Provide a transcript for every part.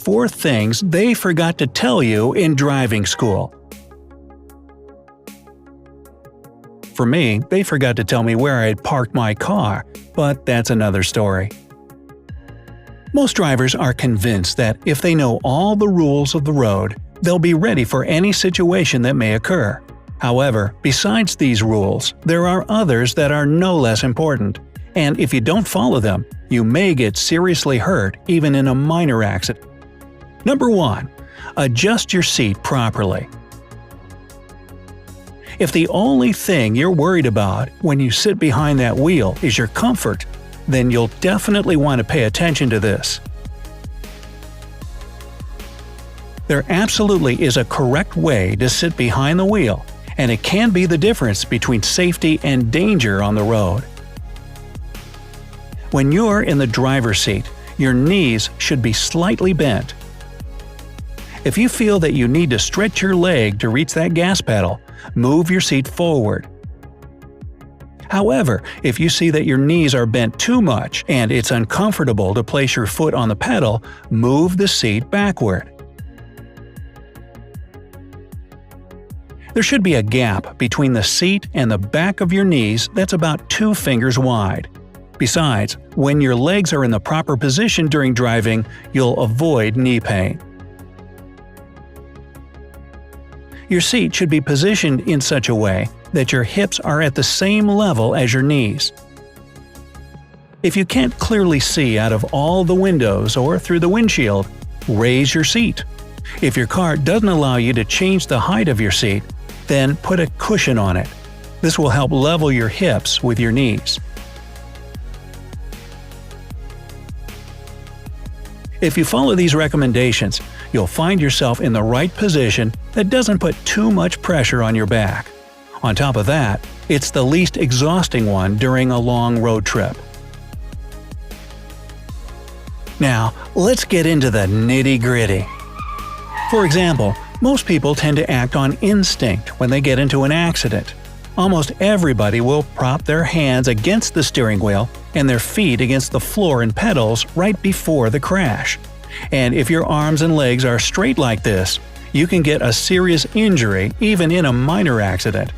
4 things they forgot to tell you in driving school. For me, they forgot to tell me where I had parked my car, but that's another story. Most drivers are convinced that if they know all the rules of the road, they'll be ready for any situation that may occur. However, besides these rules, there are others that are no less important, and if you don't follow them, you may get seriously hurt even in a minor accident. Number 1. Adjust your seat properly. If the only thing you're worried about when you sit behind that wheel is your comfort, then you'll definitely want to pay attention to this. There absolutely is a correct way to sit behind the wheel, and it can be the difference between safety and danger on the road. When you're in the driver's seat, your knees should be slightly bent. If you feel that you need to stretch your leg to reach that gas pedal, move your seat forward. However, if you see that your knees are bent too much and it's uncomfortable to place your foot on the pedal, move the seat backward. There should be a gap between the seat and the back of your knees that's about 2 fingers wide. Besides, when your legs are in the proper position during driving, you'll avoid knee pain. Your seat should be positioned in such a way that your hips are at the same level as your knees. If you can't clearly see out of all the windows or through the windshield, raise your seat. If your car doesn't allow you to change the height of your seat, then put a cushion on it. This will help level your hips with your knees. If you follow these recommendations, you'll find yourself in the right position that doesn't put too much pressure on your back. On top of that, it's the least exhausting one during a long road trip. Now, let's get into the nitty-gritty. For example, most people tend to act on instinct when they get into an accident. Almost everybody will prop their hands against the steering wheel and their feet against the floor and pedals right before the crash. And if your arms and legs are straight like this, you can get a serious injury even in a minor accident.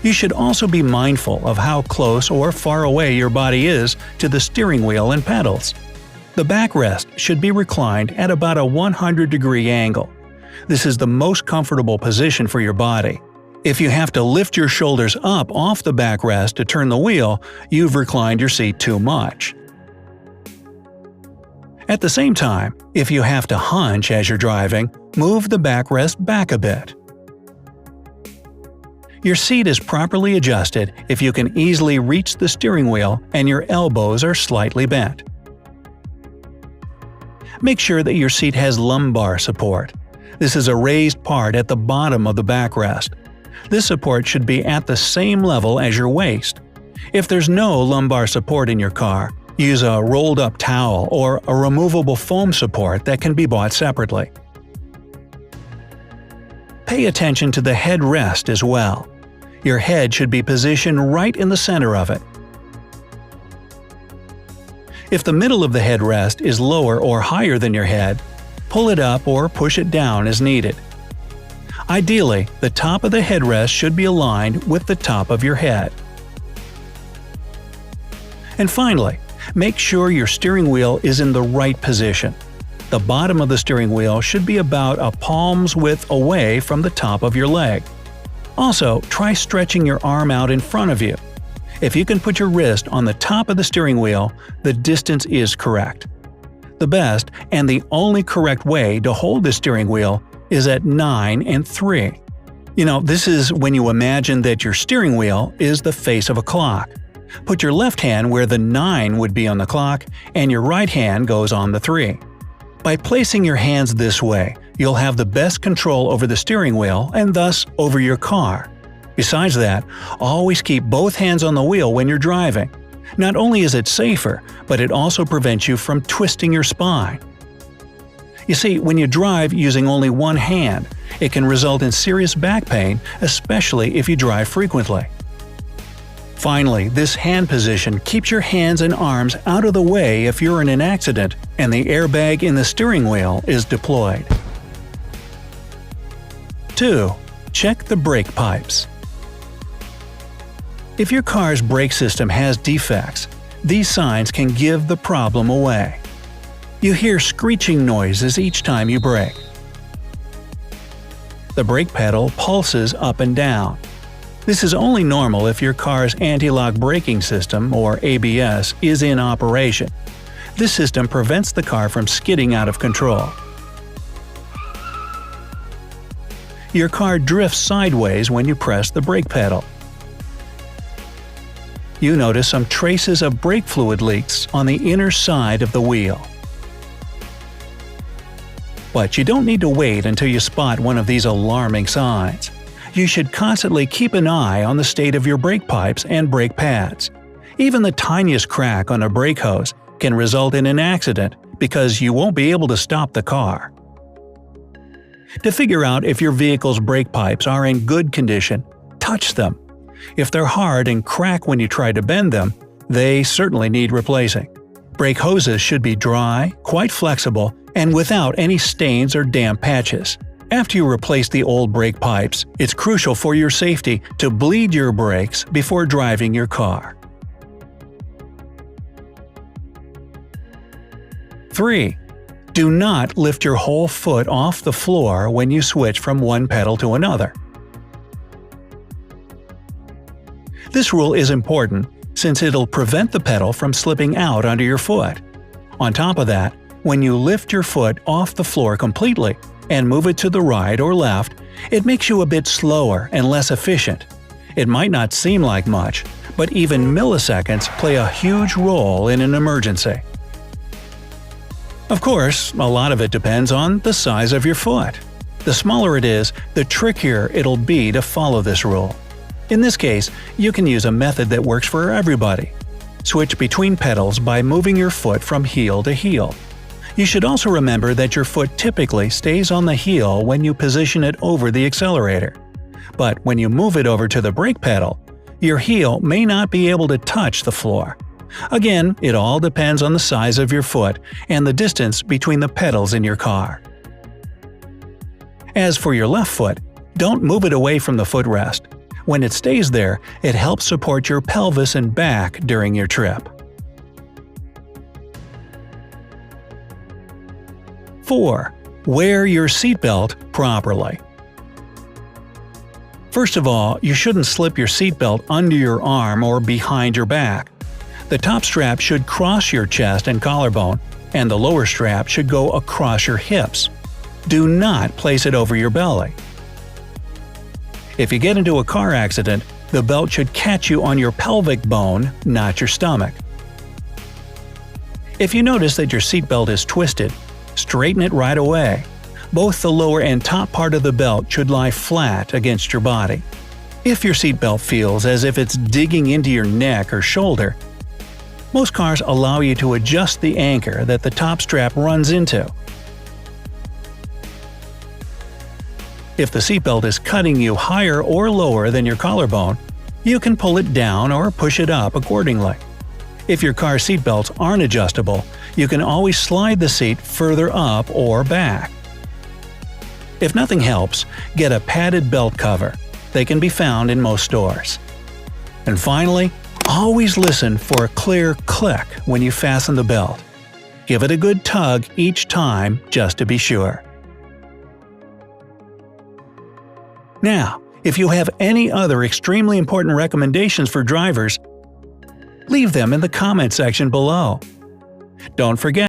You should also be mindful of how close or far away your body is to the steering wheel and pedals. The backrest should be reclined at about a 100-degree angle. This is the most comfortable position for your body. If you have to lift your shoulders up off the backrest to turn the wheel, you've reclined your seat too much. At the same time, if you have to hunch as you're driving, move the backrest back a bit. Your seat is properly adjusted if you can easily reach the steering wheel and your elbows are slightly bent. Make sure that your seat has lumbar support. This is a raised part at the bottom of the backrest. This support should be at the same level as your waist. If there's no lumbar support in your car, use a rolled-up towel or a removable foam support that can be bought separately. Pay attention to the headrest as well. Your head should be positioned right in the center of it. If the middle of the headrest is lower or higher than your head, pull it up or push it down as needed. Ideally, the top of the headrest should be aligned with the top of your head. And finally, make sure your steering wheel is in the right position. The bottom of the steering wheel should be about a palm's width away from the top of your leg. Also, try stretching your arm out in front of you. If you can put your wrist on the top of the steering wheel, the distance is correct. The best and the only correct way to hold the steering wheel is at 9 3. This is when you imagine that your steering wheel is the face of a clock. Put your left hand where the 9 would be on the clock, and your right hand goes on the 3. By placing your hands this way, you'll have the best control over the steering wheel and thus over your car. Besides that, always keep both hands on the wheel when you're driving. Not only is it safer, but it also prevents you from twisting your spine. You see, when you drive using only one hand, it can result in serious back pain, especially if you drive frequently. Finally, this hand position keeps your hands and arms out of the way if you're in an accident and the airbag in the steering wheel is deployed. 2. Check the brake pipes. If your car's brake system has defects, these signs can give the problem away. You hear screeching noises each time you brake. The brake pedal pulses up and down. This is only normal if your car's anti-lock braking system, or ABS, is in operation. This system prevents the car from skidding out of control. Your car drifts sideways when you press the brake pedal. You notice some traces of brake fluid leaks on the inner side of the wheel. But you don't need to wait until you spot one of these alarming signs. You should constantly keep an eye on the state of your brake pipes and brake pads. Even the tiniest crack on a brake hose can result in an accident because you won't be able to stop the car. To figure out if your vehicle's brake pipes are in good condition, touch them. If they're hard and crack when you try to bend them, they certainly need replacing. Brake hoses should be dry, quite flexible, and without any stains or damp patches. After you replace the old brake pipes, it's crucial for your safety to bleed your brakes before driving your car. 3. Do not lift your whole foot off the floor when you switch from one pedal to another. This rule is important since it'll prevent the pedal from slipping out under your foot. On top of that, when you lift your foot off the floor completely and move it to the right or left, it makes you a bit slower and less efficient. It might not seem like much, but even milliseconds play a huge role in an emergency. Of course, a lot of it depends on the size of your foot. The smaller it is, the trickier it'll be to follow this rule. In this case, you can use a method that works for everybody. Switch between pedals by moving your foot from heel to heel. You should also remember that your foot typically stays on the heel when you position it over the accelerator. But when you move it over to the brake pedal, your heel may not be able to touch the floor. Again, it all depends on the size of your foot and the distance between the pedals in your car. As for your left foot, don't move it away from the footrest. When it stays there, it helps support your pelvis and back during your trip. 4. Wear your seatbelt properly. First of all, you shouldn't slip your seatbelt under your arm or behind your back. The top strap should cross your chest and collarbone, and the lower strap should go across your hips. Do not place it over your belly. If you get into a car accident, the belt should catch you on your pelvic bone, not your stomach. If you notice that your seatbelt is twisted, straighten it right away. Both the lower and top part of the belt should lie flat against your body. If your seatbelt feels as if it's digging into your neck or shoulder, most cars allow you to adjust the anchor that the top strap runs into. If the seatbelt is cutting you higher or lower than your collarbone, you can pull it down or push it up accordingly. If your car seatbelts aren't adjustable, you can always slide the seat further up or back. If nothing helps, get a padded belt cover. They can be found in most stores. And finally, always listen for a clear click when you fasten the belt. Give it a good tug each time just to be sure. Now, if you have any other extremely important recommendations for drivers, leave them in the comment section below. Don't forget